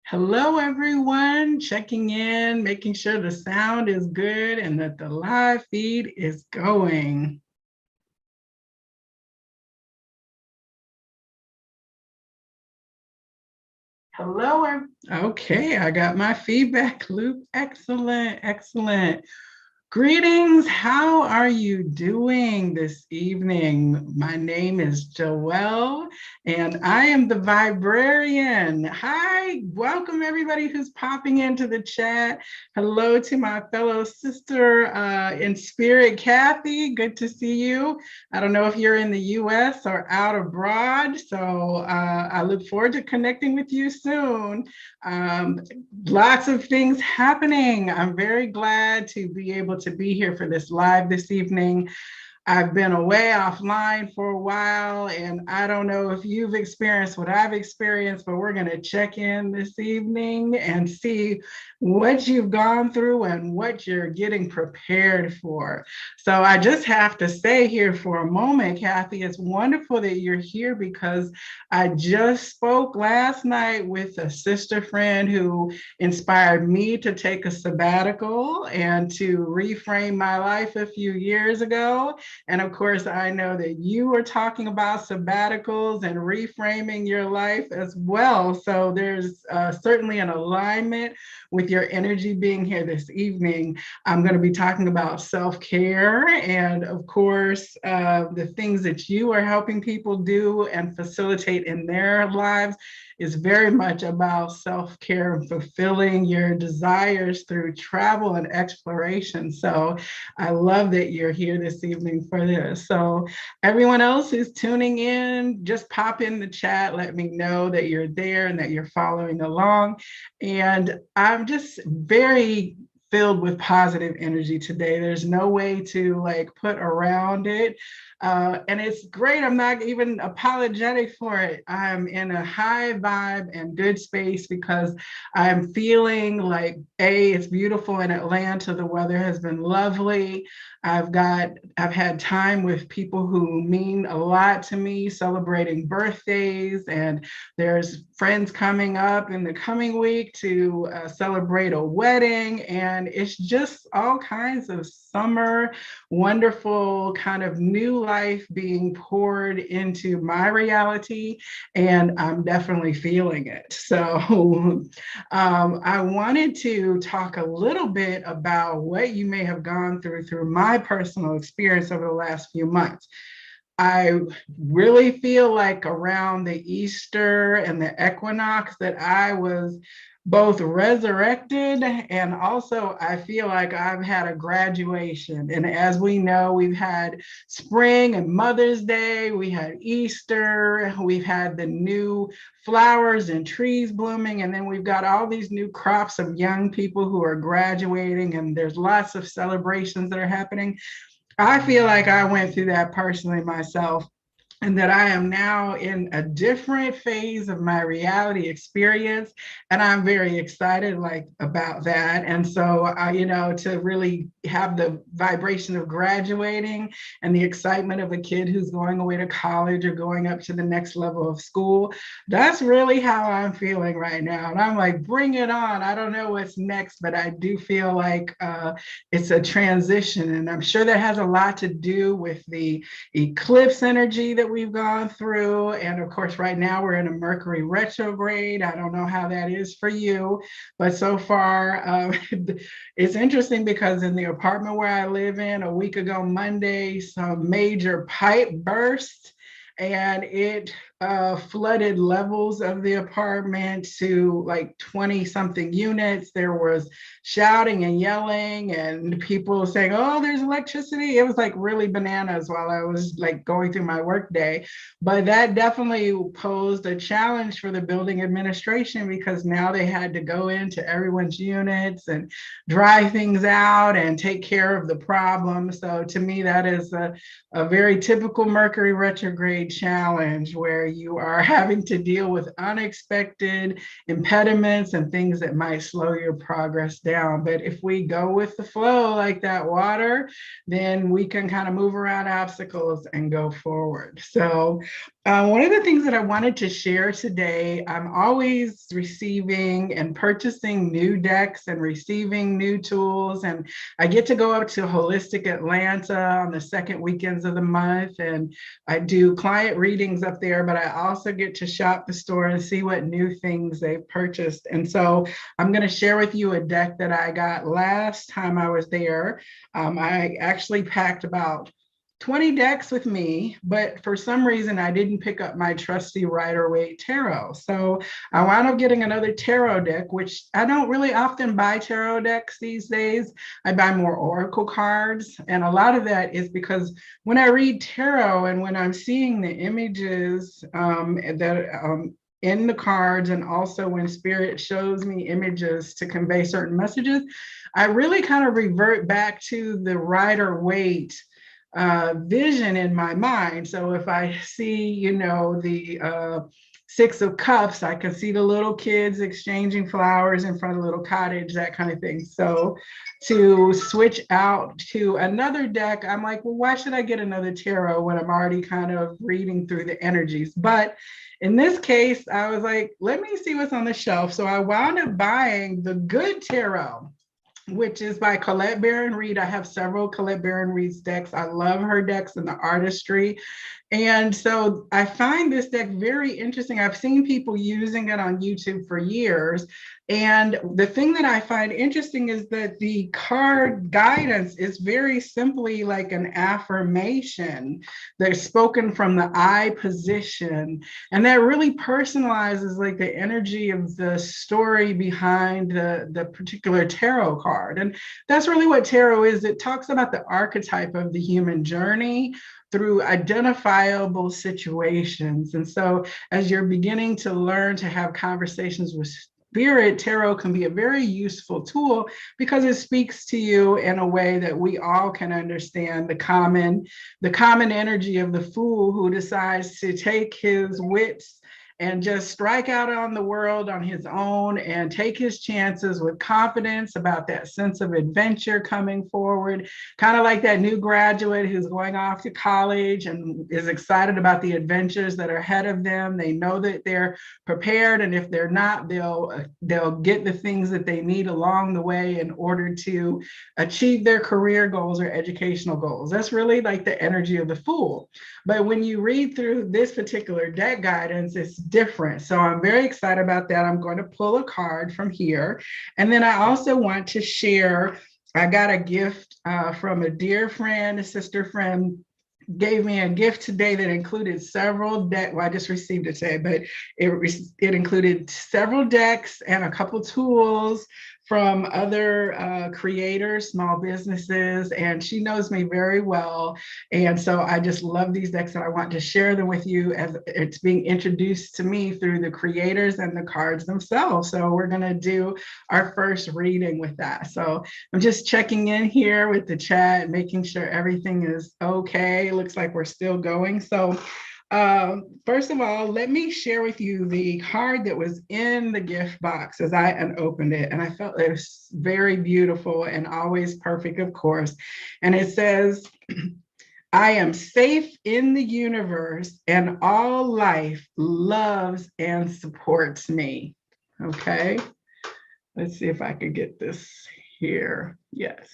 Hello, everyone. Checking in, making sure the sound is good and that the live feed is going. Hello. Okay, I got my feedback loop. Excellent, excellent. Greetings. How are you doing this evening? My name is Joelle, and I am the Vibrarian. Hi, welcome everybody who's popping into the chat. Hello to my fellow sister in spirit, Kathy. Good to see you. I don't know if you're in the US or out abroad, so I look forward to connecting with you soon. Um, Lots of things happening. I'm very glad to be able to be here for this live this evening. I've been away offline for a while, and I don't know if you've experienced what I've experienced, but we're going to check in this evening and see what you've gone through and what you're getting prepared for. So I just have to say here for a moment, Kathy, it's wonderful that you're here because I just spoke last night with a sister friend who inspired me to take a sabbatical and to reframe my life a few years ago. And of course, I know that you were talking about sabbaticals and reframing your life as well. So there's certainly an alignment with your energy being here this evening. I'm going to be talking about self-care and, of course, the things that you are helping people do and facilitate in their lives is very much about self-care and fulfilling your desires through travel and exploration. So I love that you're here this evening for this. So everyone else who's tuning in, just pop in the chat, let me know that you're there and that you're following along. And I'm just very filled with positive energy today. There's no way to put around it. And it's great. I'm not even apologetic for it. I'm in a high vibe and good space because I'm feeling like, it's beautiful in Atlanta. The weather has been lovely. I've had time with people who mean a lot to me, celebrating birthdays, and there's friends coming up in the coming week to celebrate a wedding. And it's just all kinds of summer, wonderful kind of new life being poured into my reality. And I'm definitely feeling it. So I wanted to talk a little bit about what you may have gone through my personal experience over the last few months. I really feel like around the Easter and the equinox that I was both resurrected, and also I feel like I've had a graduation. And as we know, we've had spring and Mother's Day, we had Easter, we've had the new flowers and trees blooming, and then we've got all these new crops of young people who are graduating, and there's lots of celebrations that are happening. I feel like I went through that personally myself, and that I am now in a different phase of my reality experience. And I'm very excited about that. And so, to really have the vibration of graduating and the excitement of a kid who's going away to college or going up to the next level of school, that's really how I'm feeling right now. And I'm like, bring it on. I don't know what's next, but I do feel like it's a transition. And I'm sure that has a lot to do with the eclipse energy that we've gone through. And of course, right now we're in a Mercury retrograde. I don't know how that is for you, but so far, it's interesting because in the apartment where I live in a week ago, Monday, some major pipe burst, and it flooded levels of the apartment to like 20 something units. There was shouting and yelling and people saying, oh, there's electricity. It was like really bananas while I was like going through my workday. But that definitely posed a challenge for the building administration because now they had to go into everyone's units and dry things out and take care of the problem. So to me, that is a very typical Mercury retrograde challenge where you are having to deal with unexpected impediments and things that might slow your progress down. But if we go with the flow like that water, then we can kind of move around obstacles and go forward. So One of the things that I wanted to share today, I'm always receiving and purchasing new decks and receiving new tools. And I get to go up to Holistic Atlanta on the second weekends of the month. And I do client readings up there, but I also get to shop the store and see what new things they've purchased. And so I'm going to share with you a deck that I got last time I was there. I actually packed about 20 decks with me, but for some reason I didn't pick up my trusty Rider-Waite tarot. So I wound up getting another tarot deck, which I don't really often buy tarot decks these days. I buy more oracle cards. And a lot of that is because when I read tarot and when I'm seeing the images in the cards, and also when spirit shows me images to convey certain messages, I really kind of revert back to the Rider-Waite vision in my mind. So if I see, the Six of Cups, I can see the little kids exchanging flowers in front of a little cottage, that kind of thing. So to switch out to another deck, I'm like, well, why should I get another tarot when I'm already kind of reading through the energies? But in this case, I was like, let me see what's on the shelf. So I wound up buying the Good Tarot, which is by Colette Baron Reid. I have several Colette Baron Reid's decks. I love her decks and the artistry. And so I find this deck very interesting. I've seen people using it on YouTube for years. And the thing that I find interesting is that the card guidance is very simply like an affirmation. They're spoken from the I position. And that really personalizes like the energy of the story behind the particular tarot card. And that's really what tarot is. It talks about the archetype of the human journey through identifiable situations. And so as you're beginning to learn to have conversations with spirit, tarot can be a very useful tool because it speaks to you in a way that we all can understand the common energy of the fool who decides to take his wits and just strike out on the world on his own and take his chances with confidence about that sense of adventure coming forward. Kind of like that new graduate who's going off to college and is excited about the adventures that are ahead of them. They know that they're prepared, and if they're not, they'll get the things that they need along the way in order to achieve their career goals or educational goals. That's really like the energy of the fool. But when you read through this particular deck guidance, it's different. So I'm very excited about that. I'm going to pull a card from here. And then I also want to share, I got a gift from a dear friend, a sister friend, gave me a gift today that included several decks. Well, I just received it today, but it included several decks and a couple tools from other creators, small businesses, and she knows me very well. And so I just love these decks, and I want to share them with you as it's being introduced to me through the creators and the cards themselves. So we're going to do our first reading with that. So I'm just checking in here with the chat, making sure everything is okay. It looks like we're still going. So first of all, let me share with you the card that was in the gift box as I unopened it. And I felt it was very beautiful and always perfect, of course. And it says, I am safe in the universe and all life loves and supports me. Okay, let's see if I could get this here. Yes.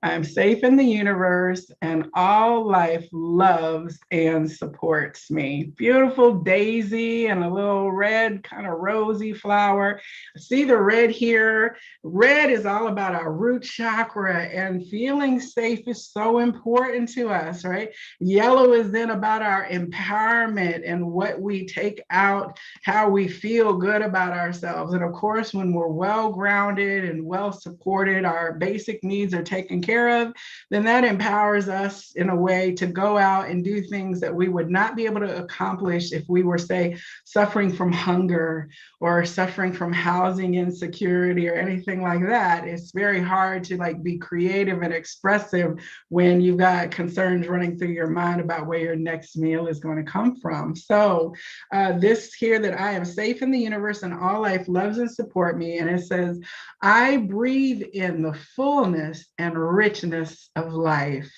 I'm safe in the universe and all life loves and supports me. Beautiful daisy and a little red kind of rosy flower. See the red here? Red is all about our root chakra, and feeling safe is so important to us, right? Yellow is then about our empowerment and what we take out, how we feel good about ourselves. And of course, when we're well grounded and well supported, our basic needs are taken care of, then that empowers us in a way to go out and do things that we would not be able to accomplish if we were, say, suffering from hunger or suffering from housing insecurity or anything like that. It's very hard to like be creative and expressive when you've got concerns running through your mind about where your next meal is going to come from. So this here, that I am safe in the universe and all life loves and support me. And it says, I breathe in the fullness and richness of life.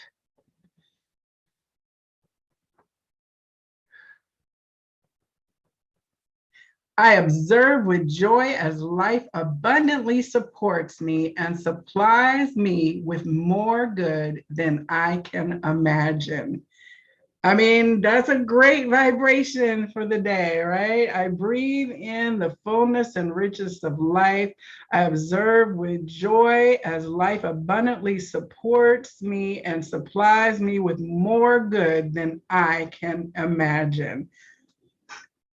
I observe with joy as life abundantly supports me and supplies me with more good than I can imagine. I mean, that's a great vibration for the day, right? I breathe in the fullness and richness of life. I observe with joy as life abundantly supports me and supplies me with more good than I can imagine.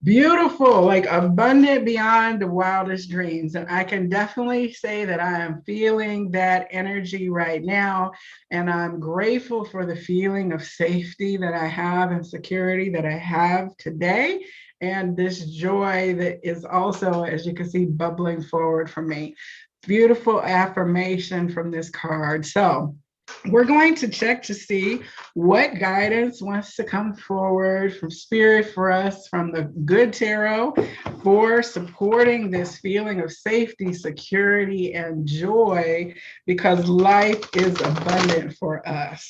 Beautiful, like abundant beyond the wildest dreams. And I can definitely say that I am feeling that energy right now. And I'm grateful for the feeling of safety that I have and security that I have today. And this joy that is also, as you can see, bubbling forward for me. Beautiful affirmation from this card. So, we're going to check to see what guidance wants to come forward from Spirit for us from the Good Tarot for supporting this feeling of safety, security, and joy because life is abundant for us.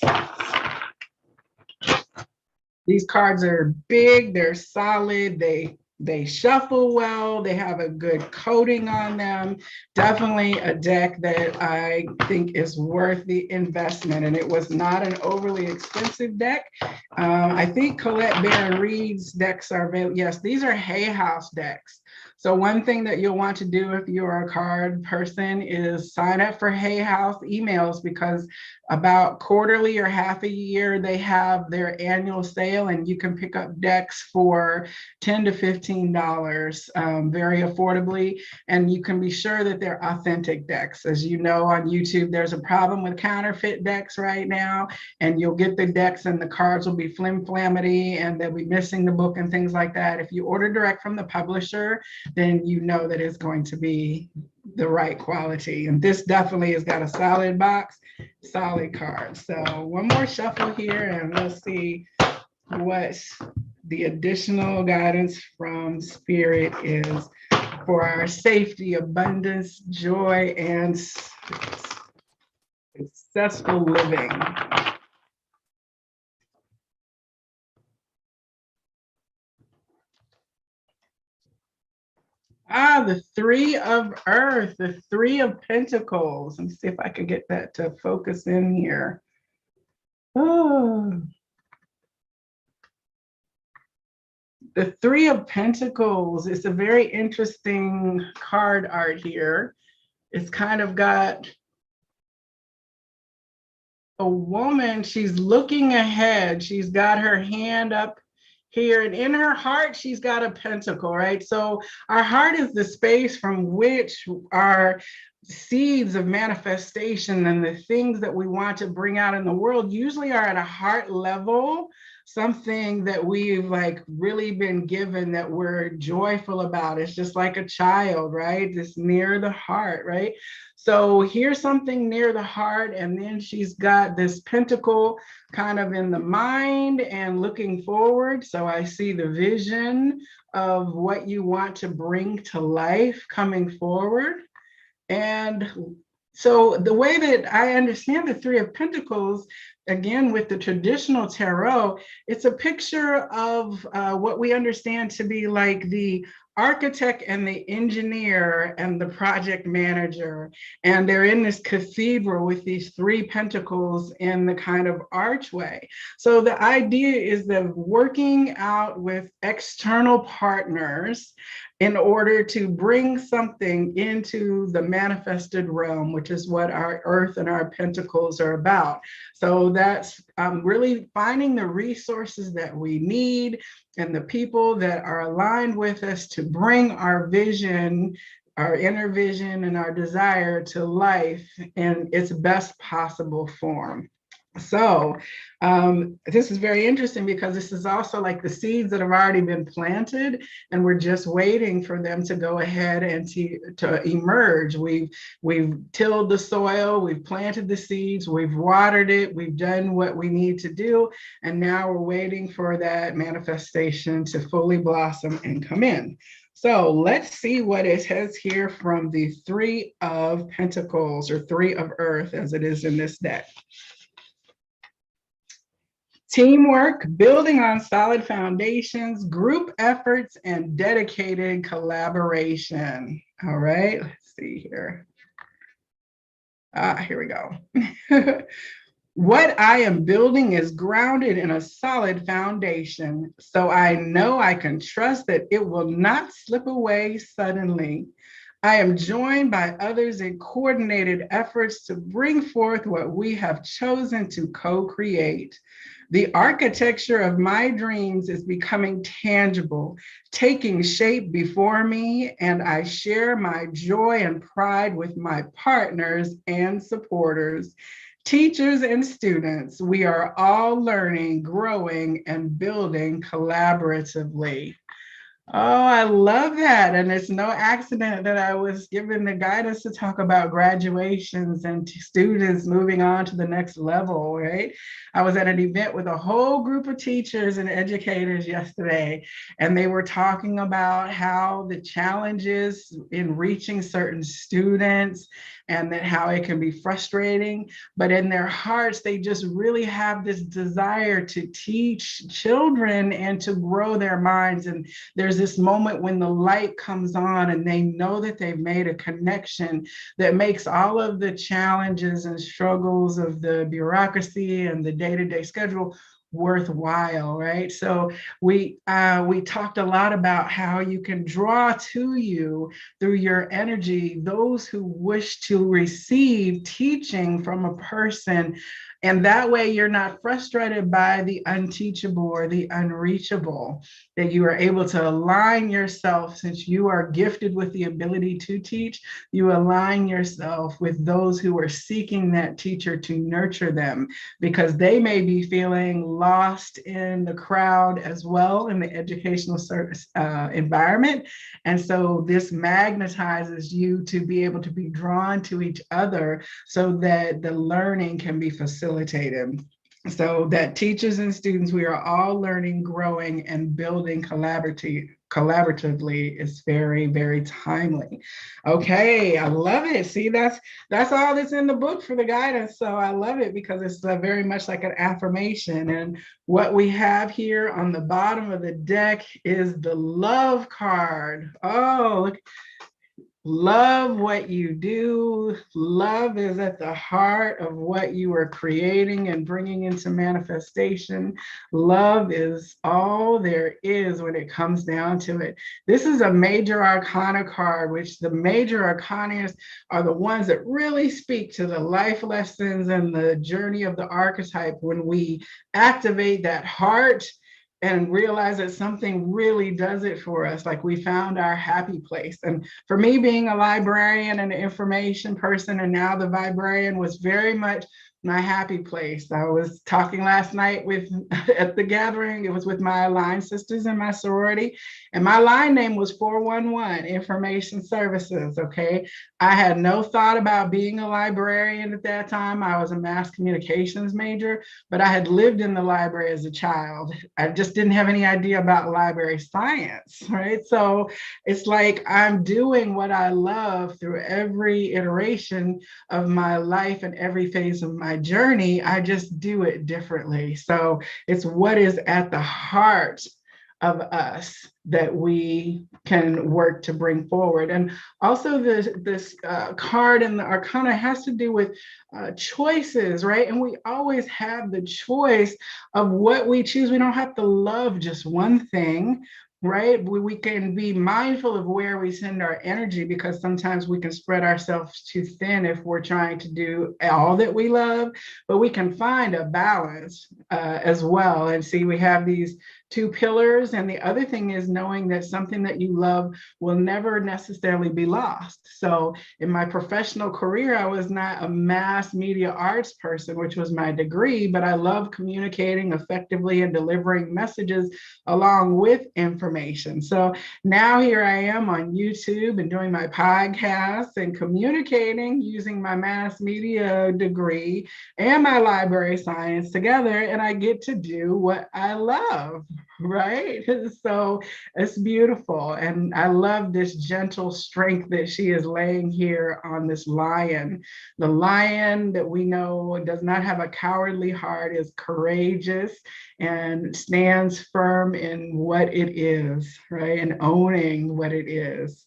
These cards are big, they're solid, they shuffle well, they have a good coating on them. Definitely a deck that I think is worth the investment. And it was not an overly expensive deck. I think Colette Baron Reed's decks are available. Yes, these are Hay House decks. So one thing that you'll want to do if you're a card person is sign up for Hay House emails because about quarterly or half a year, they have their annual sale and you can pick up decks for $10 to $15 very affordably. And you can be sure that they're authentic decks. As you know, on YouTube, there's a problem with counterfeit decks right now, and you'll get the decks and the cards will be flim-flammity and they'll be missing the book and things like that. If you order direct from the publisher, then you know that it's going to be the right quality. And this definitely has got a solid box, solid card. So one more shuffle here and we'll see what the additional guidance from Spirit is for our safety, abundance, joy, and successful living. The Three of Earth, the Three of Pentacles. Let me see if I can get that to focus in here. Oh. The Three of Pentacles is a very interesting card art here. It's kind of got a woman, she's looking ahead. She's got her hand up here, and in her heart, she's got a pentacle, right? So our heart is the space from which our seeds of manifestation and the things that we want to bring out in the world usually are at a heart level, something that we've like really been given that we're joyful about. It's just like a child, right? It's near the heart, right? So here's something near the heart, and then she's got this pentacle kind of in the mind and looking forward. So I see the vision of what you want to bring to life coming forward. And so the way that I understand the Three of Pentacles, again, with the traditional tarot, it's a picture of what we understand to be like the architect and the engineer and the project manager. And they're in this cathedral with these three pentacles in the kind of archway. So the idea is that working out with external partners in order to bring something into the manifested realm, which is what our earth and our pentacles are about. So that's really finding the resources that we need and the people that are aligned with us to bring our vision, our inner vision and our desire to life in its best possible form. So this is very interesting because this is also like the seeds that have already been planted and we're just waiting for them to go ahead and to emerge. We've tilled the soil, we've planted the seeds, we've watered it, we've done what we need to do, and now we're waiting for that manifestation to fully blossom and come in. So let's see what it says here from the Three of Pentacles or Three of Earth as it is in this deck. Teamwork, building on solid foundations, group efforts, and dedicated collaboration. All right, let's see here. Here we go. What I am building is grounded in a solid foundation, so I know I can trust that it will not slip away suddenly. I am joined by others in coordinated efforts to bring forth what we have chosen to co create. The architecture of my dreams is becoming tangible, taking shape before me, and I share my joy and pride with my partners and supporters. Teachers and students, we are all learning, growing, and building collaboratively. Oh, I love that. And it's no accident that I was given the guidance to talk about graduations and students moving on to the next level, right? I was at an event with a whole group of teachers and educators yesterday, and they were talking about how the challenges in reaching certain students and that how it can be frustrating, but in their hearts, they just really have this desire to teach children and to grow their minds. And there's this moment when the light comes on and they know that they've made a connection that makes all of the challenges and struggles of the bureaucracy and the day-to-day schedule worthwhile, right? So we talked a lot about how you can draw to you through your energy those who wish to receive teaching from a person, and that way you're not frustrated by the unteachable or the unreachable, that you are able to align yourself. Since you are gifted with the ability to teach, you align yourself with those who are seeking that teacher to nurture them, because they may be feeling lost in the crowd as well in the educational service environment. And so this magnetizes you to be able to be drawn to each other so that the learning can be facilitated. So that teachers and students, we are all learning, growing, and building collaboratively is very, very timely. Okay, I love it. See, that's all that's in the book for the guidance. So I love it because it's very much like an affirmation. And what we have here on the bottom of the deck is the love card. Oh, look. Love what you do. Love is at the heart of what you are creating and bringing into manifestation. Love is all there is when it comes down to it. This is a major arcana card, which the major arcana are the ones that really speak to the life lessons and the journey of the archetype when we activate that heart and realize that something really does it for us, like we found our happy place. And for me, being a librarian and an information person, and now the vibrarian, was very much my happy place. I was talking last night with at the gathering. It was with my aligned sisters in my sorority, and my line name was 411 Information Services. Okay, I had no thought about being a librarian at that time. I was a mass communications major, but I had lived in the library as a child. I just didn't have any idea about library science, right? So it's like I'm doing what I love through every iteration of my life and every phase of my journey. I just do it differently. So it's what is at the heart of us that we can work to bring forward. And also this card and the arcana has to do with choices, right? And we always have the choice of what we choose. We don't have to love just one thing, right? We can be mindful of where we send our energy, because sometimes we can spread ourselves too thin if we're trying to do all that we love, but we can find a balance as well. And see, we have these two pillars. And the other thing is knowing that something that you love will never necessarily be lost. So in my professional career, I was not a mass media arts person, which was my degree, but I love communicating effectively and delivering messages along with information. So now here I am on YouTube and doing my podcast and communicating using my mass media degree and my library science together, and I get to do what I love. right? So it's beautiful. And I love this gentle strength that she is laying here on this lion. The lion that we know does not have a cowardly heart, is courageous and stands firm in what it is, right? And owning what it is.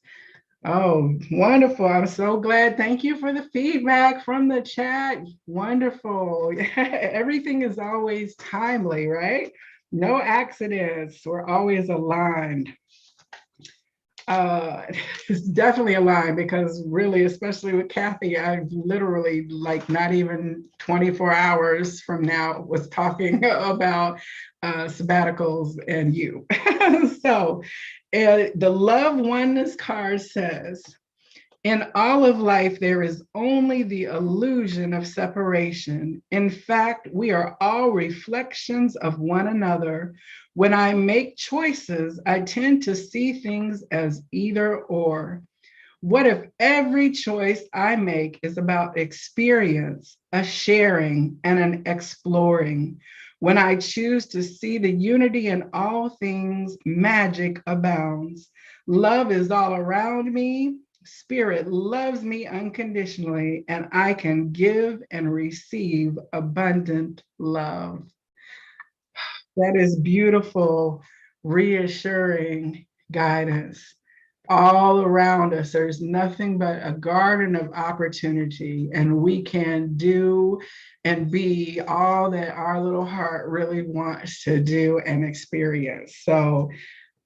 Oh, wonderful. I'm so glad. Thank you for the feedback from the chat. Wonderful. Everything is always timely, right? No accidents. We're always aligned. Uh, it's definitely aligned because really, especially with Kathy, I literally like not even 24 hours from now was talking about sabbaticals and you. So the Love Oneness card says, in all of life, there is only the illusion of separation. In fact, we are all reflections of one another. When I make choices, I tend to see things as either or. What if every choice I make is about experience, a sharing, and an exploring? When I choose to see the unity in all things, magic abounds. Love is all around me. Spirit loves me unconditionally, and I can give and receive abundant love. That is beautiful, reassuring guidance all around us. There's nothing but a garden of opportunity, and we can do and be all that our little heart really wants to do and experience. So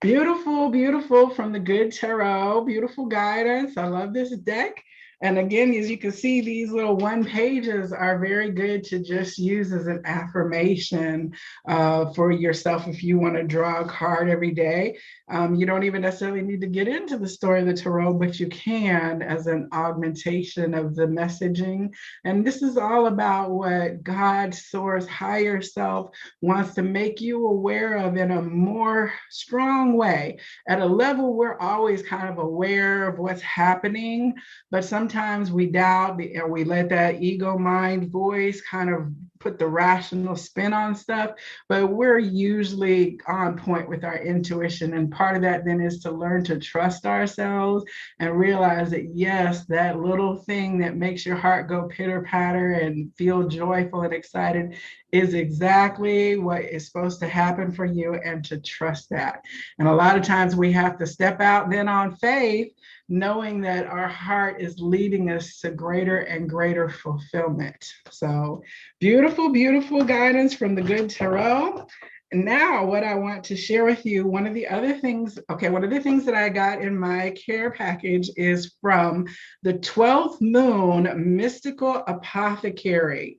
beautiful, beautiful from the Good Tarot, beautiful guidance. I love this deck. And again, as you can see, these little one pages are very good to just use as an affirmation for yourself if you want to draw a card every day. You don't even necessarily need to get into the story of the tarot, but you can as an augmentation of the messaging. And this is all about what God, Source, higher self wants to make you aware of in a more strong way. At a level, we're always kind of aware of what's happening, but sometimes we doubt or we let that ego mind voice kind of put the rational spin on stuff, but we're usually on point with our intuition. And part of that then is to learn to trust ourselves and realize that, yes, that little thing that makes your heart go pitter patter and feel joyful and excited is exactly what is supposed to happen for you, and to trust that. And a lot of times we have to step out then on faith, knowing that our heart is leading us to greater and greater fulfillment. So beautiful, beautiful guidance from the Good Tarot. And now what I want to share with you, one of the things that I got in my care package is from the 12th Moon Mystical Apothecary.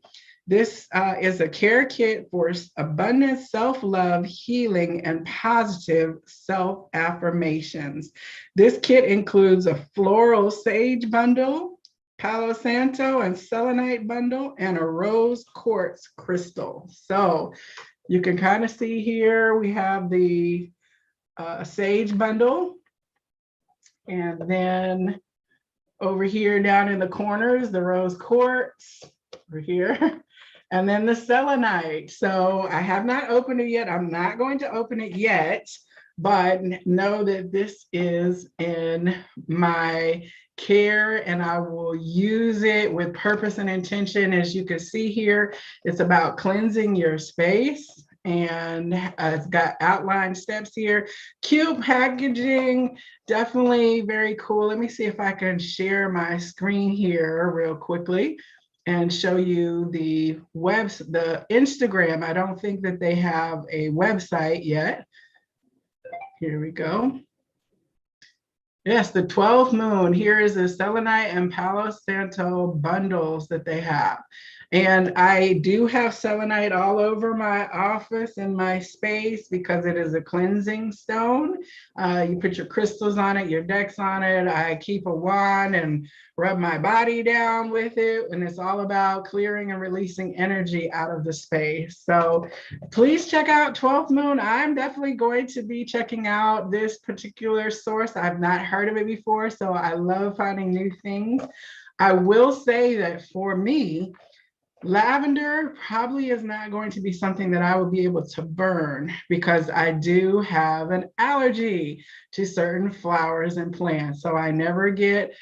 This is a care kit for abundant self-love, healing, and positive self-affirmations. This kit includes a floral sage bundle, Palo Santo and Selenite bundle, and a rose quartz crystal. So you can kind of see here, we have the sage bundle, and then over here down in the corners, the rose quartz over here. And then the selenite. So I have not opened it yet. I'm not going to open it yet, but know that this is in my care and I will use it with purpose and intention. As you can see here, it's about cleansing your space. And it's got outline steps here. Cute packaging, definitely very cool. Let me see if I can share my screen here real quickly and show you the Instagram. I don't think that they have a website yet. Here we go. Yes, the 12th moon. Here is the Selenite and Palo Santo bundles that they have. And I do have selenite all over my office and my space because it is a cleansing stone. You put your crystals on it, your decks on it. I keep a wand and rub my body down with it. And it's all about clearing and releasing energy out of the space. So please check out 12th Moon. I'm definitely going to be checking out this particular source. I've not heard of it before, so I love finding new things. I will say that for me, Lavender probably is not going to be something that I will be able to burn because I do have an allergy to certain flowers and plants. So I never get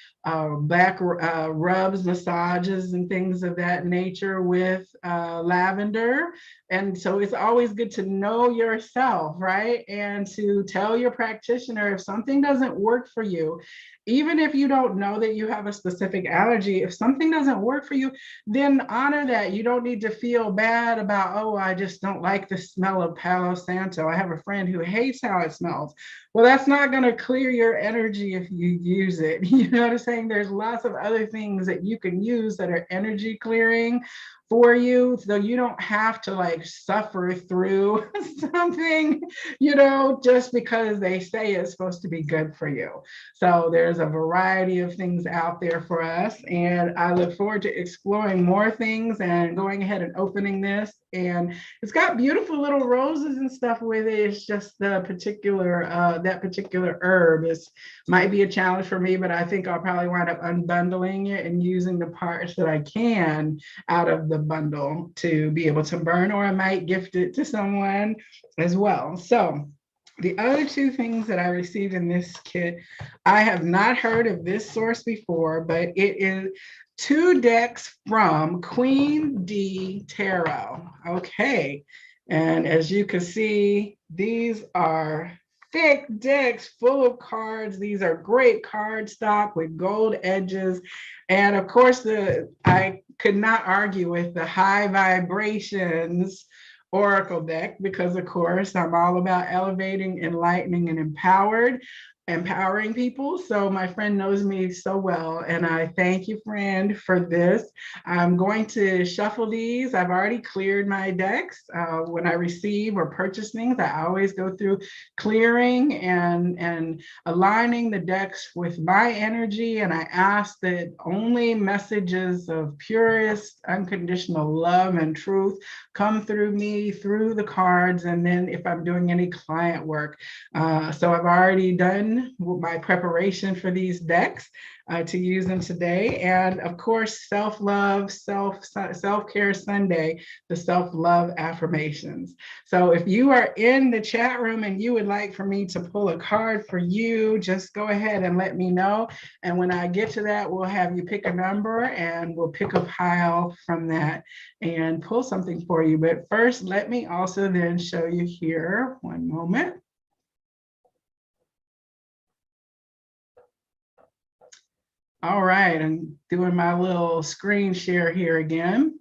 back rubs, massages, and things of that nature with lavender. And so it's always good to know yourself, right? And to tell your practitioner if something doesn't work for you, even if you don't know that you have a specific allergy, if something doesn't work for you, then honor that. You don't need to feel bad about, oh, I just don't like the smell of Palo Santo. I have a friend who hates how it smells. Well, that's not going to clear your energy if you use it. You know what I'm saying? There's lots of other things that you can use that are energy clearing for you, so you don't have to like suffer through something, just because they say it's supposed to be good for you. So there's a variety of things out there for us, and I look forward to exploring more things and going ahead and opening this. And it's got beautiful little roses and stuff with it. It's just the particular that particular herb might be a challenge for me, but I think I'll probably wind up unbundling it and using the parts that I can out of the bundle to be able to burn, or I might gift it to someone as well. So the other two things that I received in this kit, I have not heard of this source before, but it is 2 decks from Queen D Tarot. Okay. And as you can see, these are thick decks full of cards. These are great card stock with gold edges. And of course, I could not argue with the high vibrations Oracle deck, because of course I'm all about elevating, enlightening, and empowering people. So my friend knows me so well, and I thank you, friend, for this. I'm going to shuffle these. I've already cleared my decks. When I receive or purchase things, I always go through clearing and aligning the decks with my energy, and I ask that only messages of purest, unconditional love and truth come through me, through the cards, and then if I'm doing any client work. So I've already done my preparation for these decks to use them today. And of course, self-love, self-care Sunday, the self-love affirmations. So if you are in the chat room and you would like for me to pull a card for you, just go ahead and let me know. And when I get to that, we'll have you pick a number and we'll pick a pile from that and pull something for you. But first, let me also then show you here, one moment. All right, I'm doing my little screen share here again.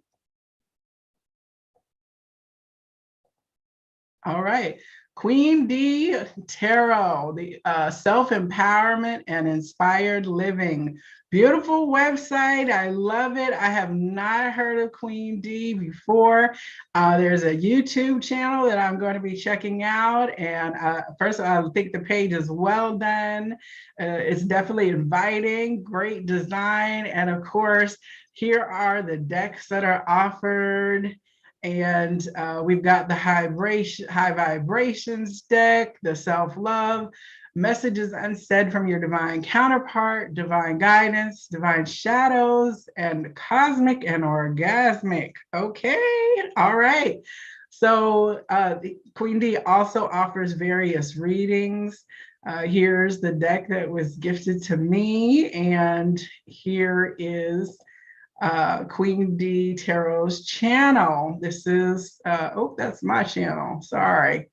All right, Queen D Tarot, the self-empowerment and inspired living. Beautiful website. I love it. I have not heard of Queen D before. There's a YouTube channel that I'm going to be checking out. And first of all, I think the page is well done. It's definitely inviting, great design. And of course, here are the decks that are offered. And we've got the high vibrations deck, the self-love, messages unsaid from your divine counterpart, divine guidance, divine shadows, and cosmic and orgasmic. Okay, all right. So Queen D also offers various readings. Here's the deck that was gifted to me, and here is Queen D Tarot's channel. This is, oh, that's my channel. Sorry.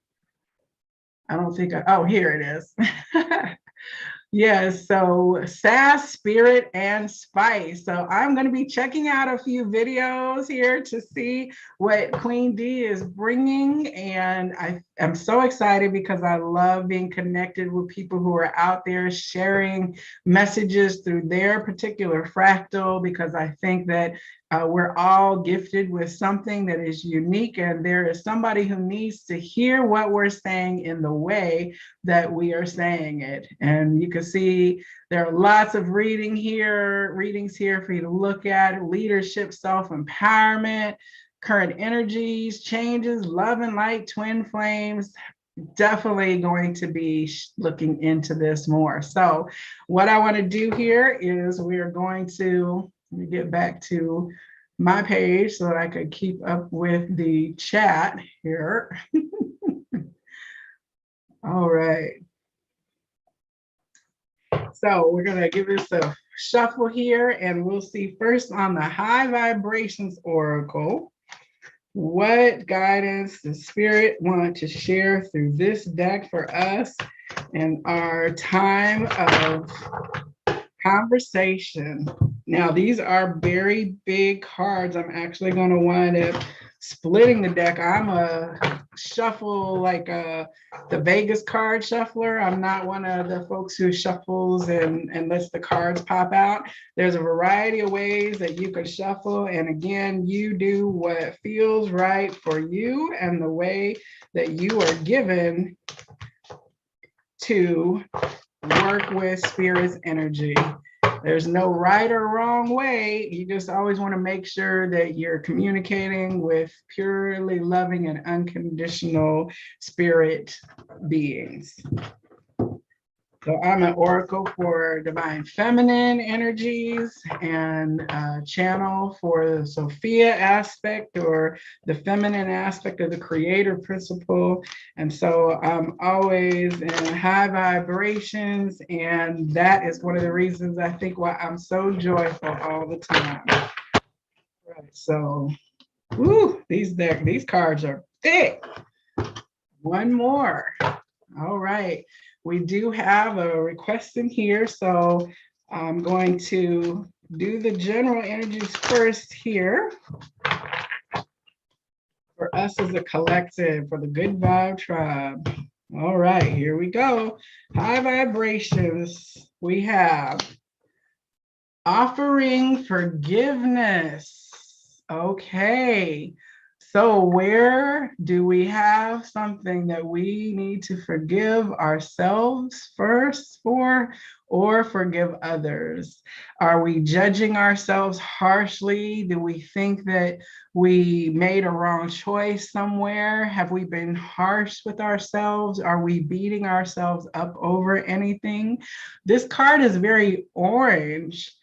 I don't think oh, here it is. Yes, so sass, spirit, and spice. So I'm going to be checking out a few videos here to see what Queen D is bringing. And I am so excited because I love being connected with people who are out there sharing messages through their particular fractal, because I think that we're all gifted with something that is unique, and there is somebody who needs to hear what we're saying in the way that we are saying it. And you can see there are lots of readings here for you to look at: leadership, self-empowerment, current energies, changes, love and light, twin flames. Definitely going to be looking into this more. So what I want to do here is we are going to, let me get back to my page so that I could keep up with the chat here. All right. So we're going to give this a shuffle here, and we'll see first on the High Vibrations Oracle what guidance the Spirit want to share through this deck for us in our time of conversation. Now, these are very big cards. I'm actually going to wind up splitting the deck. I'm a shuffle like the Vegas card shuffler. I'm not one of the folks who shuffles and lets the cards pop out. There's a variety of ways that you can shuffle. And again, you do what feels right for you and the way that you are given to work with Spirit's energy. There's no right or wrong way. You just always want to make sure that you're communicating with purely loving and unconditional Spirit beings. So I'm an oracle for divine feminine energies and channel for the Sophia aspect or the feminine aspect of the creator principle. And so I'm always in high vibrations, and that is one of the reasons I think why I'm so joyful all the time. Right, so these cards are thick. One more. All right. We do have a request in here, so I'm going to do the general energies first here for us as a collective, for the Good Vibe Tribe. All right, here we go. High vibrations. We have offering forgiveness. Okay. So where do we have something that we need to forgive ourselves first for, or forgive others? Are we judging ourselves harshly? Do we think that we made a wrong choice somewhere? Have we been harsh with ourselves? Are we beating ourselves up over anything? This card is very orange.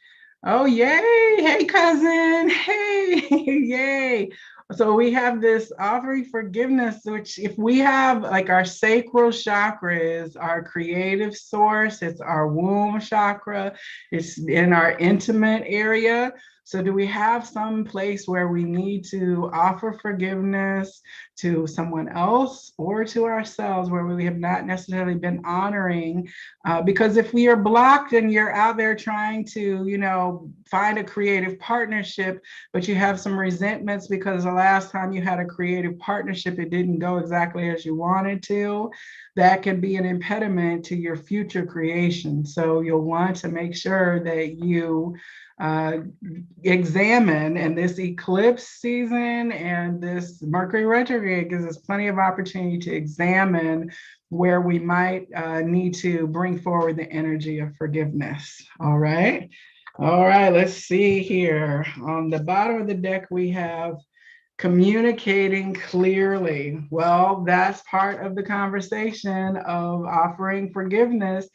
Oh, yay. Hey, cousin. Hey, yay. So we have this offering forgiveness, which if we have like our sacral chakra is our creative source, it's our womb chakra, it's in our intimate area. So do we have some place where we need to offer forgiveness to someone else or to ourselves where we have not necessarily been honoring? Because if we are blocked and you're out there trying to, find a creative partnership, but you have some resentments because the last time you had a creative partnership, it didn't go exactly as you wanted to, that can be an impediment to your future creation. So you'll want to make sure that you examine, and this eclipse season and this Mercury retrograde gives us plenty of opportunity to examine where we might need to bring forward the energy of forgiveness. All right, let's see here. On the bottom of the deck, we have communicating clearly. Well, that's part of the conversation of offering forgiveness,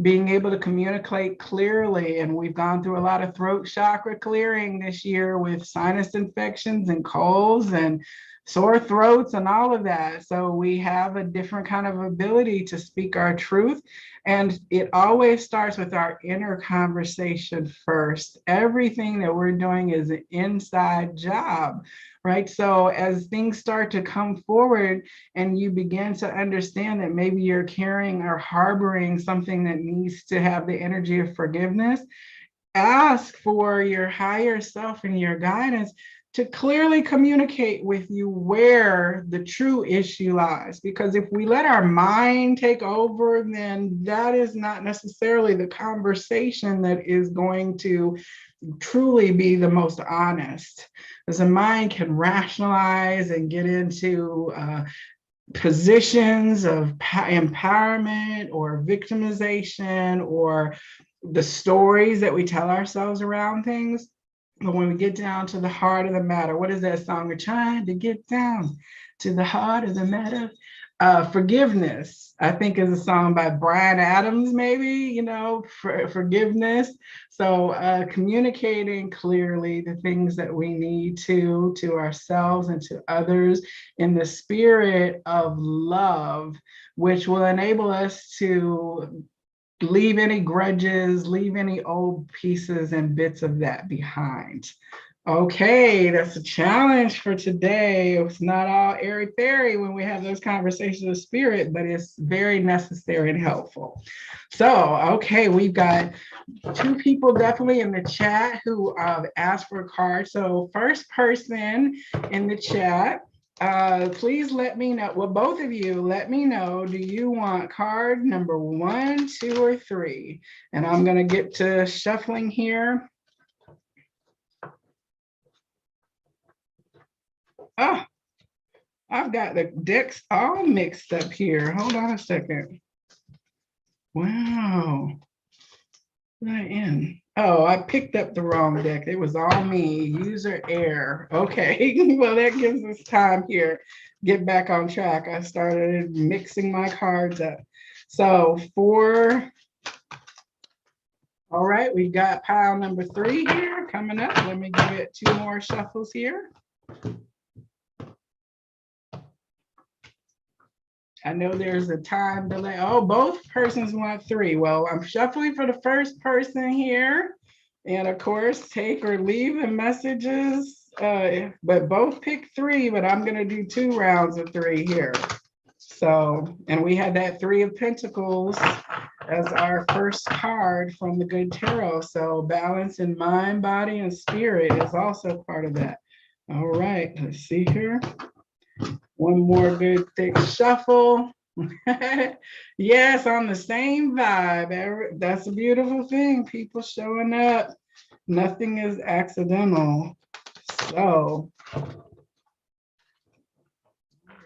being able to communicate clearly. And we've gone through a lot of throat chakra clearing this year with sinus infections and colds and sore throats and all of that. So we have a different kind of ability to speak our truth. And it always starts with our inner conversation first. Everything that we're doing is an inside job, right? So as things start to come forward and you begin to understand that maybe you're carrying or harboring something that needs to have the energy of forgiveness, ask for your higher self and your guidance to clearly communicate with you where the true issue lies. Because if we let our mind take over, then that is not necessarily the conversation that is going to truly be the most honest. Because the mind can rationalize and get into positions of empowerment or victimization or the stories that we tell ourselves around things. But when we get down to the heart of the matter, what is that song? We're trying to get down to the heart of the matter. Forgiveness, I think, is a song by Bryan Adams, maybe, you know, forgiveness. So communicating clearly the things that we need to ourselves and to others in the spirit of love, which will enable us to leave any grudges, leave any old pieces and bits of that behind. Okay, that's a challenge for today. It's not all airy-fairy when we have those conversations of spirit, but it's very necessary and helpful. So, okay, we've got 2 people definitely in the chat who asked for a card. So first person in the chat, please let me know. Well, both of you, let me know, do you want card number 1, 2, or 3? And I'm going to get to shuffling here. Oh, I've got the decks all mixed up here. Hold on a second. Wow. Right in. Oh, I picked up the wrong deck. It was all me. User error. Okay. Well, that gives us time here. Get back on track. I started mixing my cards up. So all right, we got pile number 3 here coming up. Let me give it 2 more shuffles here. I know there's a time delay. Oh, both persons want 3. Well, I'm shuffling for the first person here. And of course, take or leave the messages. But both pick 3, but I'm going to do 2 rounds of 3 here. So, and we had that 3 of Pentacles as our first card from the Good Tarot. So balance in mind, body, and spirit is also part of that. All right, let's see here. One more good thick shuffle. Yes, on the same vibe. That's a beautiful thing. People showing up. Nothing is accidental. So,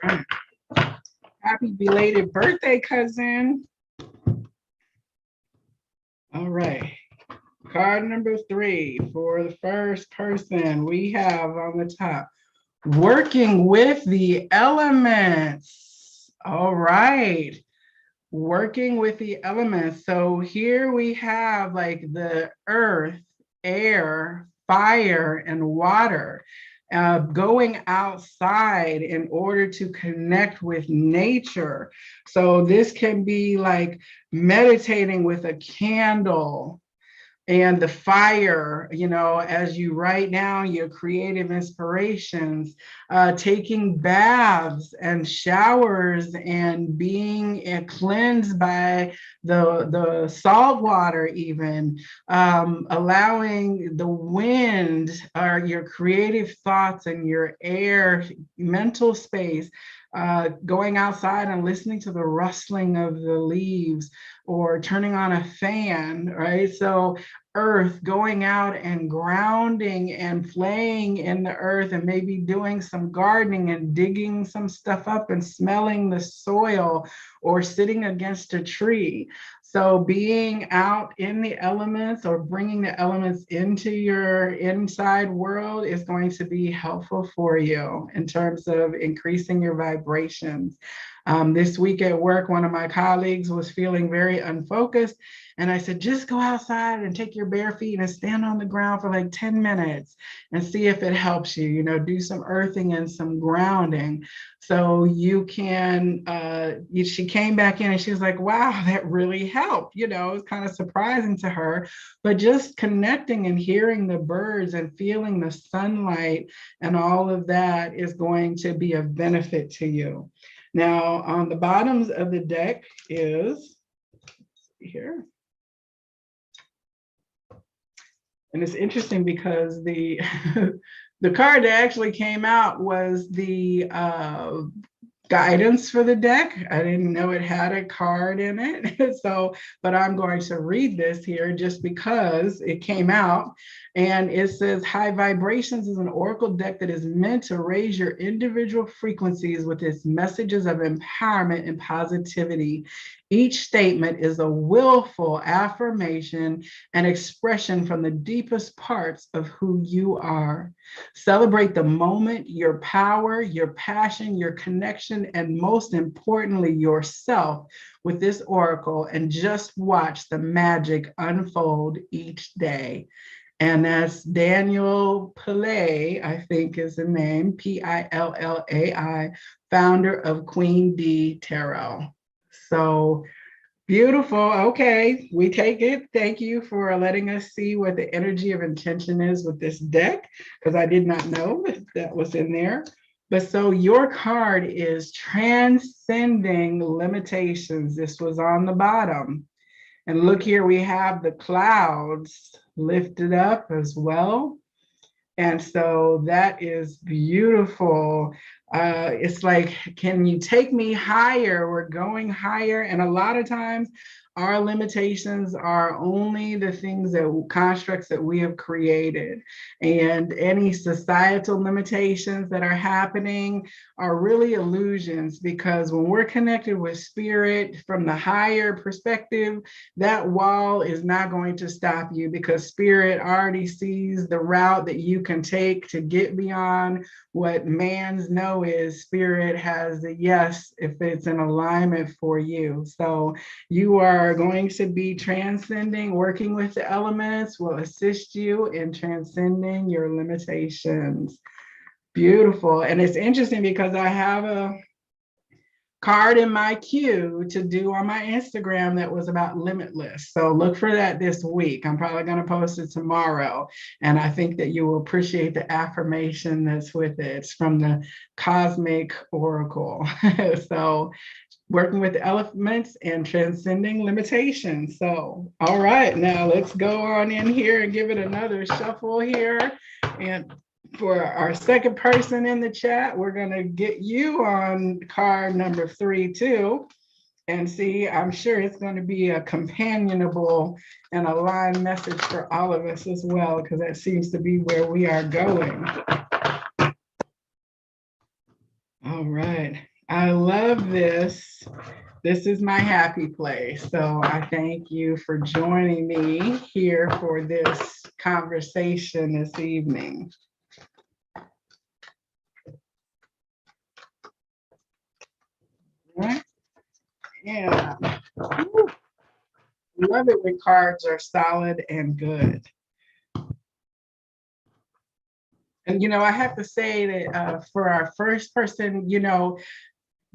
happy belated birthday, cousin. All right. Card number 3 for the first person we have on the top. Working with the elements. All right. Working with the elements. So here we have like the earth, air, fire, and water. Going outside in order to connect with nature. So this can be like meditating with a candle and the fire, you know, as you write down your creative inspirations, taking baths and showers and being cleansed by the salt water, even allowing the wind or your creative thoughts and your air, mental space, going outside and listening to the rustling of the leaves or turning on a fan, right? So earth, going out and grounding and playing in the earth and maybe doing some gardening and digging some stuff up and smelling the soil or sitting against a tree. So being out in the elements or bringing the elements into your inside world is going to be helpful for you in terms of increasing your vibrations. This week at work, one of my colleagues was feeling very unfocused. And I said, just go outside and take your bare feet and stand on the ground for like 10 minutes and see if it helps you, you know, do some earthing and some grounding. So you can, she came back in and she was like, wow, that really helped. You know, it's kind of surprising to her, but just connecting and hearing the birds and feeling the sunlight and all of that is going to be of benefit to you. Now, on the bottoms of the deck is, let's see here. And it's interesting because the the card that actually came out was the guidance for the deck. I didn't know it had a card in it. So, but I'm going to read this here just because it came out. And it says, High Vibrations is an oracle deck that is meant to raise your individual frequencies with its messages of empowerment and positivity. Each statement is a willful affirmation and expression from the deepest parts of who you are. Celebrate the moment, your power, your passion, your connection, and most importantly, yourself with this oracle, and just watch the magic unfold each day. And that's Daniel Pillay, I think is the name, Pillai, founder of Queen D Tarot. So beautiful. Okay, we take it. Thank you for letting us see what the energy of intention is with this deck, because I did not know that was in there. But so your card is transcending limitations. This was on the bottom. And look here, we have the clouds lifted up as well. And so that is beautiful. It's like, can you take me higher? We're going higher. And a lot of times our limitations are only the things that constructs that we have created. And any societal limitations that are happening are really illusions, because when we're connected with spirit from the higher perspective, that wall is not going to stop you, because spirit already sees the route that you can take to get beyond what man's no is. Spirit has the yes if it's in alignment for you. So you are going to be transcending. Working with the elements will assist you in transcending your limitations. Beautiful. And it's interesting because I have a card in my queue to do on my Instagram that was about limitless. So look for that this week. I'm probably going to post it tomorrow. And I think that you will appreciate the affirmation that's with it. It's from the Cosmic Oracle. So working with the elements and transcending limitations. So, all right, now let's go on in here and give it another shuffle here. And for our second person in the chat, we're going to get you on card number 3 too, and see, I'm sure it's going to be a companionable and aligned message for all of us as well, because that seems to be where we are going. All right, I love this. This is my happy place. So I thank you for joining me here for this conversation this evening. Right? Yeah. Love it when cards are solid and good. And, you know, I have to say that for our first person, you know,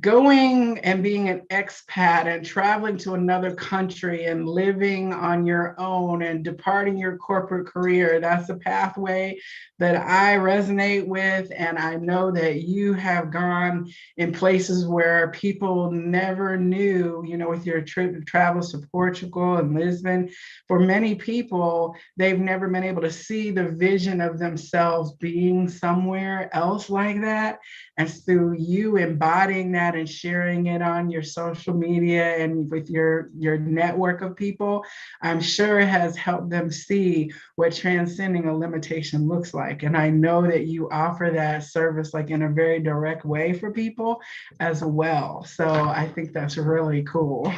going and being an expat and traveling to another country and living on your own and departing your corporate career, that's a pathway that I resonate with. And I know that you have gone in places where people never knew, you know, with your travels to Portugal and Lisbon. For many people, they've never been able to see the vision of themselves being somewhere else like that. And through you embodying that and sharing it on your social media and with your network of people, I'm sure it has helped them see what transcending a limitation looks like. And I know that you offer that service like in a very direct way for people as well. So I think that's really cool.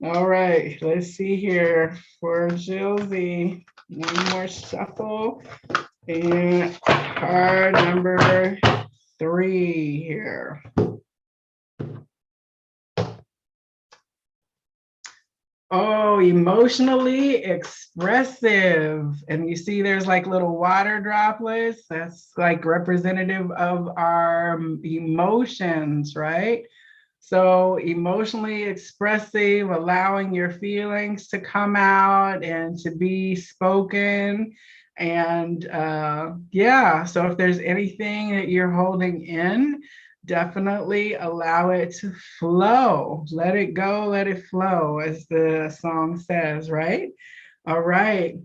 All right, let's see here for Jilzy. One more shuffle. And card number 3 here. Oh, emotionally expressive. And you see there's like little water droplets. That's like representative of our emotions, right? So emotionally expressive, allowing your feelings to come out and to be spoken. And yeah, so if there's anything that you're holding in, definitely allow it to flow. Let it go, let it flow, as the song says, right? All right.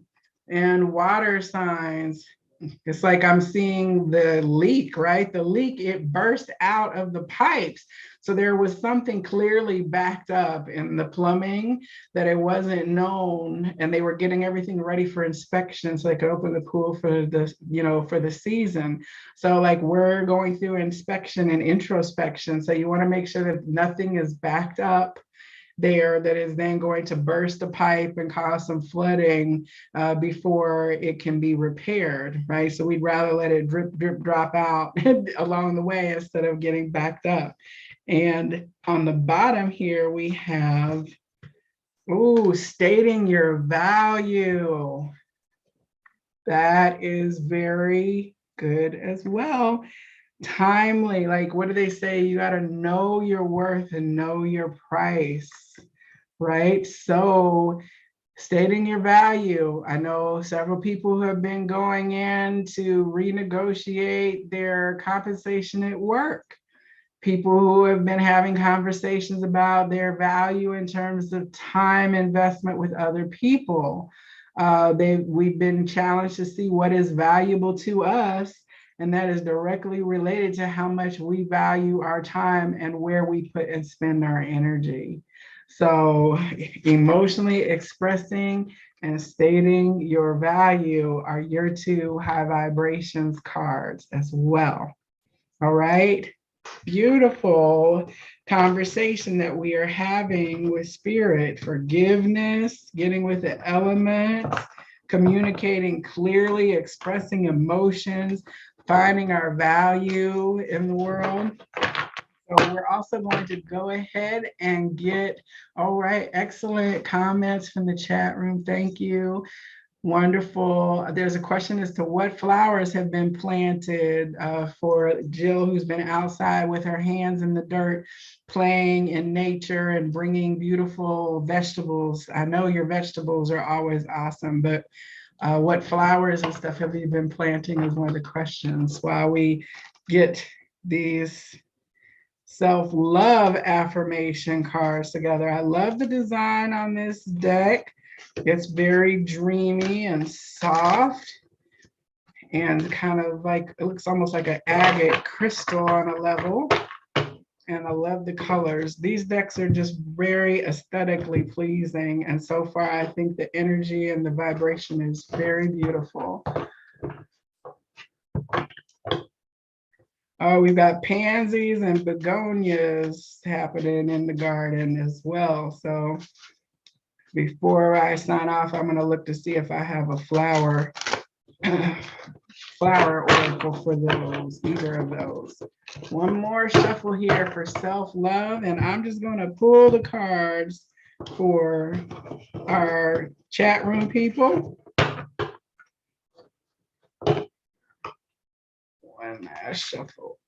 And water signs. It's like I'm seeing the leak, right? The leak, it burst out of the pipes. So there was something clearly backed up in the plumbing that it wasn't known, and they were getting everything ready for inspection so they could open the pool for the, for the season. So like we're going through inspection and introspection. So you want to make sure that nothing is backed up there that is then going to burst the pipe and cause some flooding before it can be repaired, right? So we'd rather let it drip, drip, drop out along the way instead of getting backed up. And on the bottom here, we have, stating your value. That is very good as well. Timely, like what do they say? You got to know your worth and know your price, right? So stating your value. I know several people who have been going in to renegotiate their compensation at work. People who have been having conversations about their value in terms of time investment with other people. We've been challenged to see what is valuable to us, and that is directly related to how much we value our time and where we put and spend our energy. So emotionally expressing and stating your value are your two high vibrations cards as well. All right. Beautiful conversation that we are having with spirit. Forgiveness, getting with the elements, communicating clearly, expressing emotions, finding our value in the world. So we're also going to go ahead and get, all right, excellent comments from the chat room. Thank you. Wonderful. There's a question as to what flowers have been planted for Jill, who's been outside with her hands in the dirt, playing in nature and bringing beautiful vegetables. I know your vegetables are always awesome, but what flowers and stuff have you been planting is one of the questions while we get these self-love affirmation cards together. I love the design on this deck. It's very dreamy and soft and kind of like, it looks almost like an agate crystal on a level. And I love the colors. These decks are just very aesthetically pleasing. And so far, I think the energy and the vibration is very beautiful. Oh, we've got pansies and begonias happening in the garden as well. So before I sign off, I'm going to look to see if I have a flower oracle for those, either of those. One more shuffle here for self-love, and I'm just going to pull the cards for our chat room people. One last shuffle.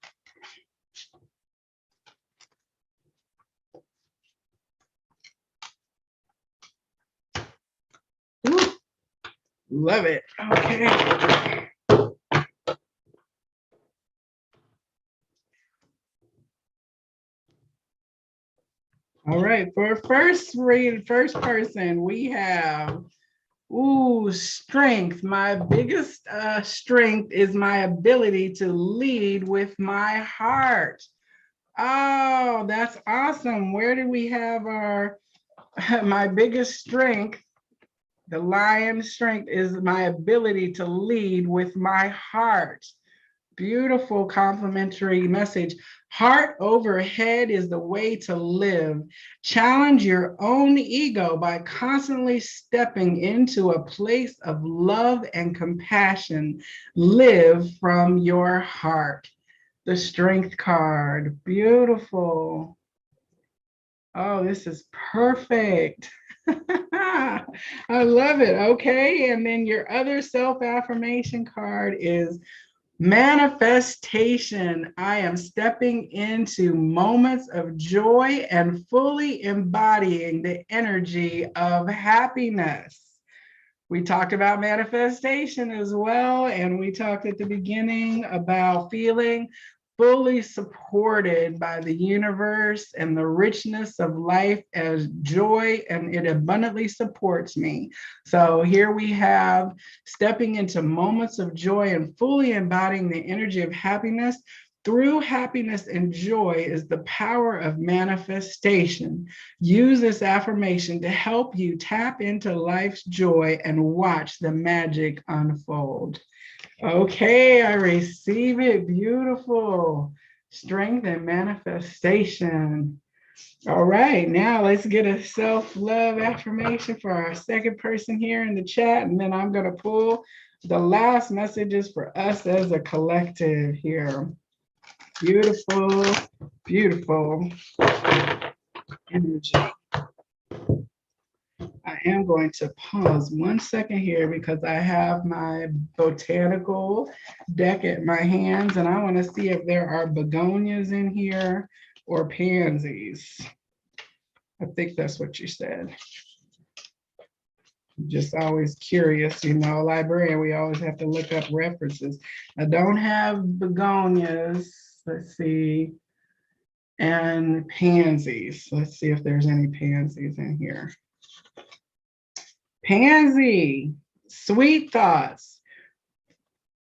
Ooh, love it. Okay. All right, for first person, we have strength. My biggest strength is my ability to lead with my heart. Oh, that's awesome. Where do we have our my biggest strength? The lion's strength is my ability to lead with my heart. Beautiful complimentary message. Heart over head is the way to live. Challenge your own ego by constantly stepping into a place of love and compassion. Live from your heart. The strength card. Beautiful. Oh, this is perfect. I love it. Okay. And then your other self-affirmation card is manifestation. I am stepping into moments of joy and fully embodying the energy of happiness. We talked about manifestation as well, and we talked at the beginning about feeling fully supported by the universe and the richness of life as joy, and it abundantly supports me. So here we have stepping into moments of joy and fully embodying the energy of happiness. Through happiness and joy is the power of manifestation. Use this affirmation to help you tap into life's joy and watch the magic unfold. Okay, I receive it. Beautiful. Strength and manifestation. All right, now let's get a self-love affirmation for our second person here in the chat, and then I'm going to pull the last messages for us as a collective here. Beautiful, beautiful energy. I am going to pause 1 second here because I have my botanical deck at my hands, and I want to see if there are begonias in here or pansies. I think that's what you said. I'm just always curious, you know, librarian, we always have to look up references. I don't have begonias. Let's see. And pansies. Let's see if there's any pansies in here. Pansy, sweet thoughts.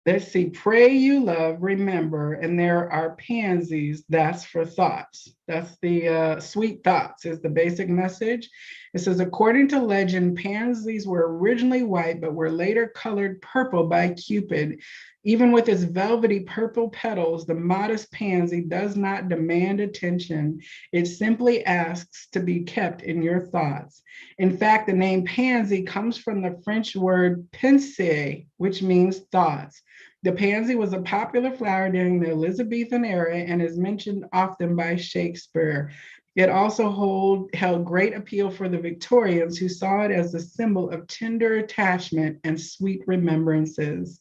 Let's see, pray you love, remember, and there are pansies, that's for thoughts. That's the sweet thoughts is the basic message. It says, according to legend, pansies were originally white, but were later colored purple by Cupid. Even with its velvety purple petals, the modest pansy does not demand attention. It simply asks to be kept in your thoughts. In fact, the name pansy comes from the French word penser, which means thoughts. The pansy was a popular flower during the Elizabethan era and is mentioned often by Shakespeare. It also held great appeal for the Victorians, who saw it as a symbol of tender attachment and sweet remembrances.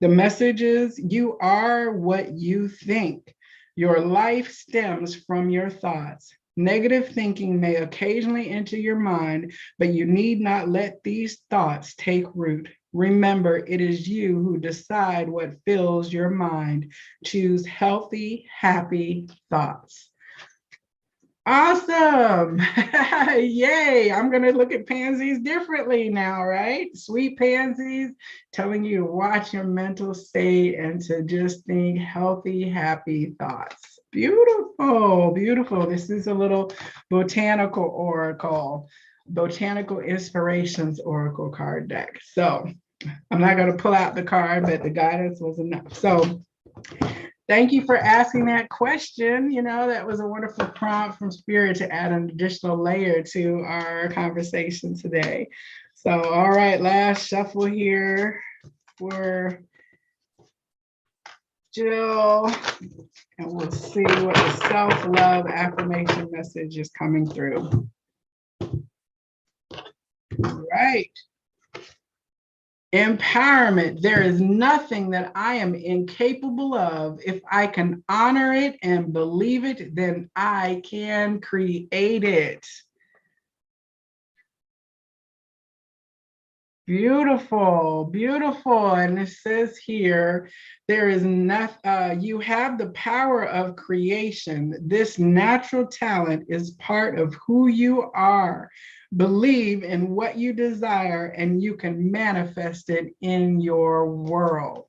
The message is, you are what you think. Your life stems from your thoughts. Negative thinking may occasionally enter your mind, but you need not let these thoughts take root. Remember, it is you who decide what fills your mind. Choose healthy, happy thoughts. Awesome. Yay. I'm going to look at pansies differently now, right? Sweet pansies telling you to watch your mental state and to just think healthy, happy thoughts. Beautiful, beautiful. This is a little botanical oracle, botanical inspirations oracle card deck. So I'm not going to pull out the card, but the guidance was enough. So thank you for asking that question. You know, that was a wonderful prompt from Spirit to add an additional layer to our conversation today. So, all right, last shuffle here for Jill. And we'll see what the self-love affirmation message is coming through. All right. Empowerment. There is nothing that I am incapable of. If I can honor it and believe it, then I can create it. Beautiful, beautiful. And it says here, there is nothing, you have the power of creation. This natural talent is part of who you are. Believe in what you desire and you can manifest it in your world.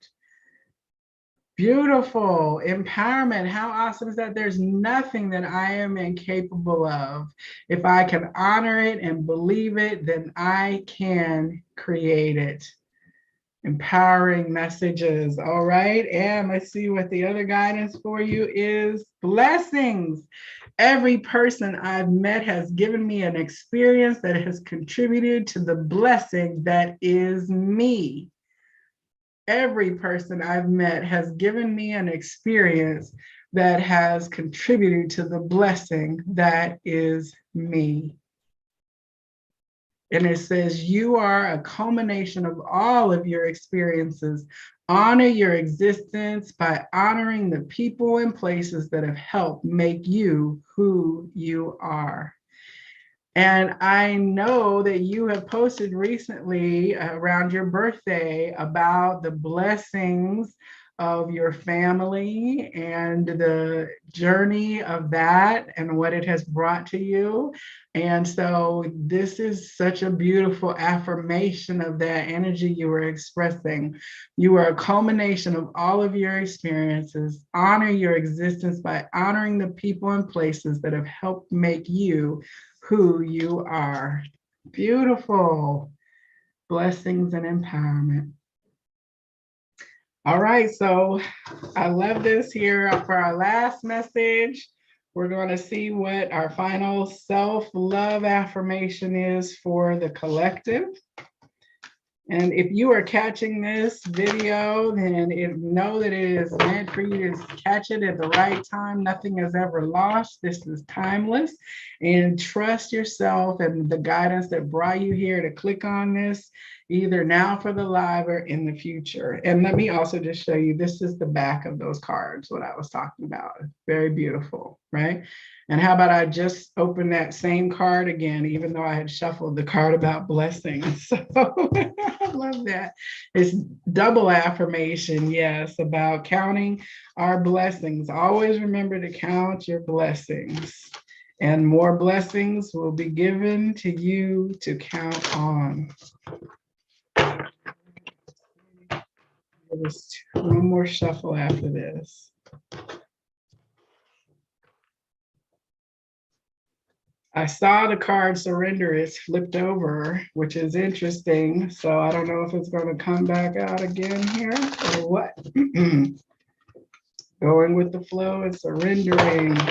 Beautiful. Empowerment. How awesome is that? There's nothing that I am incapable of. If I can honor it and believe it, then I can create it. Empowering messages. All right. And let's see what the other guidance for you is. Blessings. Every person I've met has given me an experience that has contributed to the blessing that is me. Every person I've met has given me an experience that has contributed to the blessing that is me. And it says, you are a culmination of all of your experiences. Honor your existence by honoring the people and places that have helped make you who you are. And I know that you have posted recently around your birthday about the blessings of your family and the journey of that and what it has brought to you. And so this is such a beautiful affirmation of that energy you were expressing. You are a culmination of all of your experiences. Honor your existence by honoring the people and places that have helped make you who you are. Beautiful. Blessings and empowerment. All right, so I love this here for our last message. We're going to see what our final self-love affirmation is for the collective. And if you are catching this video, then know that it is meant for you to catch it at the right time. Nothing is ever lost. This is timeless. And trust yourself and the guidance that brought you here to click on this, either now for the live or in the future. And let me also just show you, this is the back of those cards, what I was talking about. Very beautiful, right? And how about I just open that same card again, even though I had shuffled the card about blessings. So I love that. It's double affirmation, yes, about counting our blessings. Always remember to count your blessings, and more blessings will be given to you to count on. There's one more shuffle after this. I saw the card surrender is flipped over, which is interesting. So I don't know if it's going to come back out again here or what. Going with the flow and surrendering to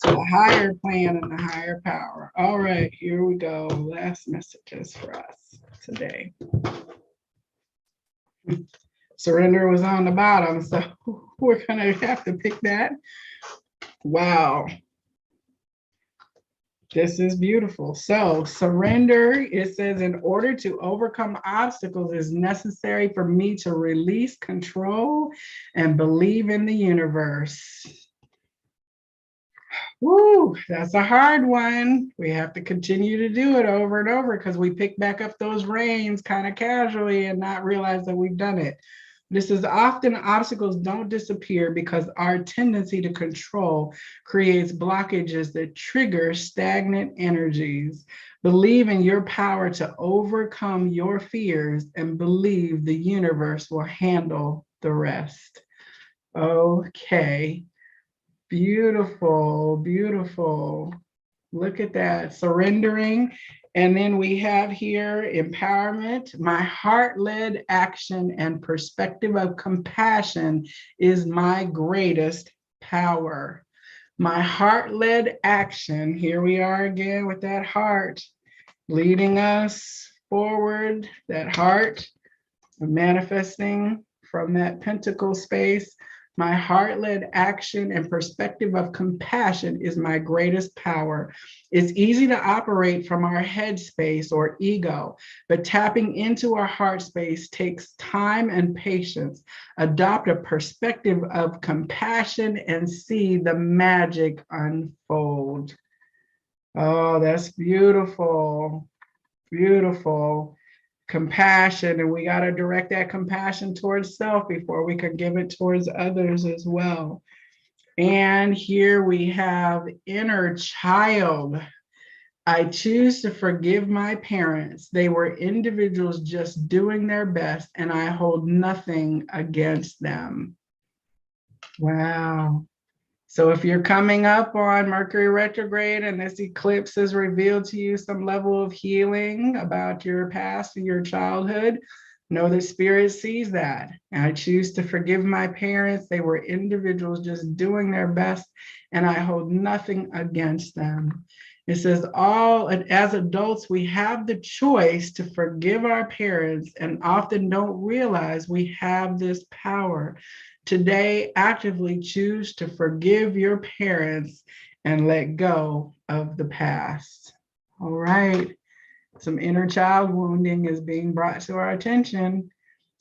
the higher plan and the higher power. All right, here we go. Last messages for us today. Surrender was on the bottom, so we're going to have to pick that. Wow. This is beautiful. So surrender, it says, in order to overcome obstacles, is necessary for me to release control and believe in the universe. Woo, that's a hard one. We have to continue to do it over and over because we pick back up those reins kind of casually and not realize that we've done it. This is often obstacles don't disappear because our tendency to control creates blockages that trigger stagnant energies. Believe in your power to overcome your fears and believe the universe will handle the rest. Okay. Beautiful, beautiful. Look at that, surrendering. And then we have here empowerment. My heart-led action and perspective of compassion is my greatest power. My heart-led action, here we are again with that heart leading us forward, that heart manifesting from that pentacle space. My heart-led action and perspective of compassion is my greatest power. It's easy to operate from our head space or ego, but tapping into our heart space takes time and patience. Adopt a perspective of compassion and see the magic unfold. Oh, that's beautiful. Beautiful. Compassion, and we got to direct that compassion towards self before we can give it towards others as well. And here we have inner child. I choose to forgive my parents. They were individuals just doing their best, and I hold nothing against them. Wow. So if you're coming up on Mercury retrograde and this eclipse has revealed to you some level of healing about your past and your childhood, know that Spirit sees that. And I choose to forgive my parents. They were individuals just doing their best, and I hold nothing against them. It says, as adults, we have the choice to forgive our parents and often don't realize we have this power. Today, actively choose to forgive your parents and let go of the past. All right. Some inner child wounding is being brought to our attention.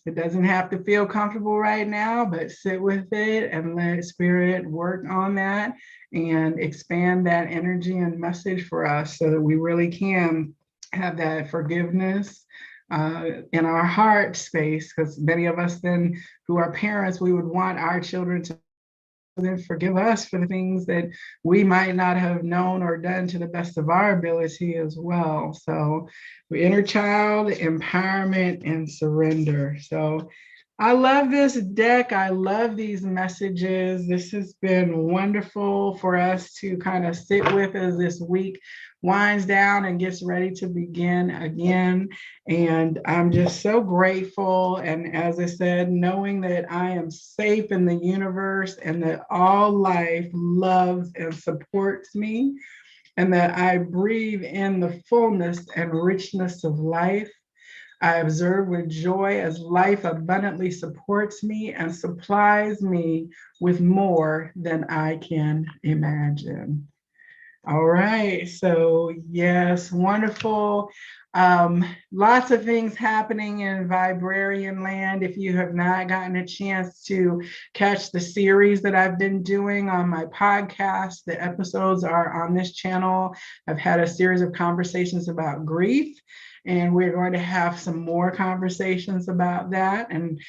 It doesn't have to feel comfortable right now, but sit with it and let Spirit work on that and expand that energy and message for us so that we really can have that forgiveness in our heart space, because many of us then who are parents, we would want our children to then forgive us for the things that we might not have known or done to the best of our ability as well. So inner child, empowerment, and surrender. So I love this deck. I love these messages. This has been wonderful for us to kind of sit with as this week winds down and gets ready to begin again. And I'm just so grateful. And as I said, knowing that I am safe in the universe and that all life loves and supports me, and that I breathe in the fullness and richness of life. I observe with joy as life abundantly supports me and supplies me with more than I can imagine. All right, so yes, wonderful. Lots of things happening in Vibrarian land. If you have not gotten a chance to catch the series that I've been doing on my podcast, the episodes are on this channel. I've had a series of conversations about grief, and we're going to have some more conversations about that. And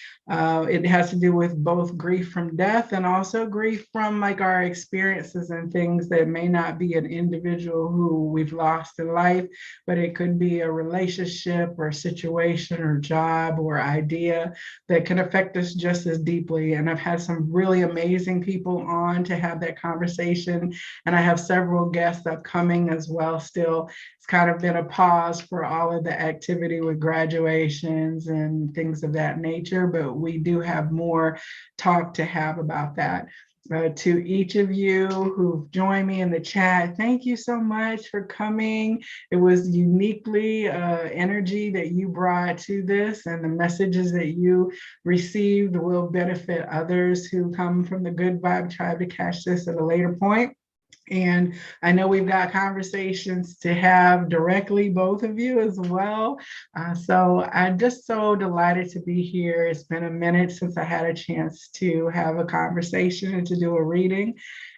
it has to do with both grief from death and also grief from like our experiences and things that may not be an individual who we've lost in life, but it could be a relationship or situation or job or idea that can affect us just as deeply. And I've had some really amazing people on to have that conversation. And I have several guests upcoming as well still. It's kind of been a pause for all of the activity with graduations and things of that nature, but we do have more talk to have about that. To each of you who've joined me in the chat, thank you so much for coming. It was uniquely energy that you brought to this, and the messages that you received will benefit others who come from the Good Vibe Tribe to catch this at a later point. And I know we've got conversations to have directly, both of you as well. So I'm just so delighted to be here. It's been a minute since I had a chance to have a conversation and to do a reading.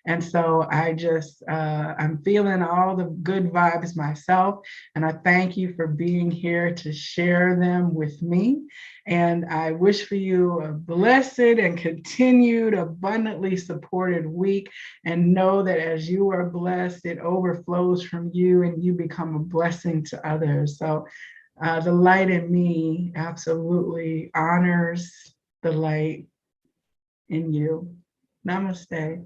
And so I'm feeling all the good vibes myself. And I thank you for being here to share them with me. And I wish for you a blessed and continued, abundantly supported week. And know that as you are blessed, it overflows from you and you become a blessing to others. So the light in me absolutely honors the light in you. Namaste.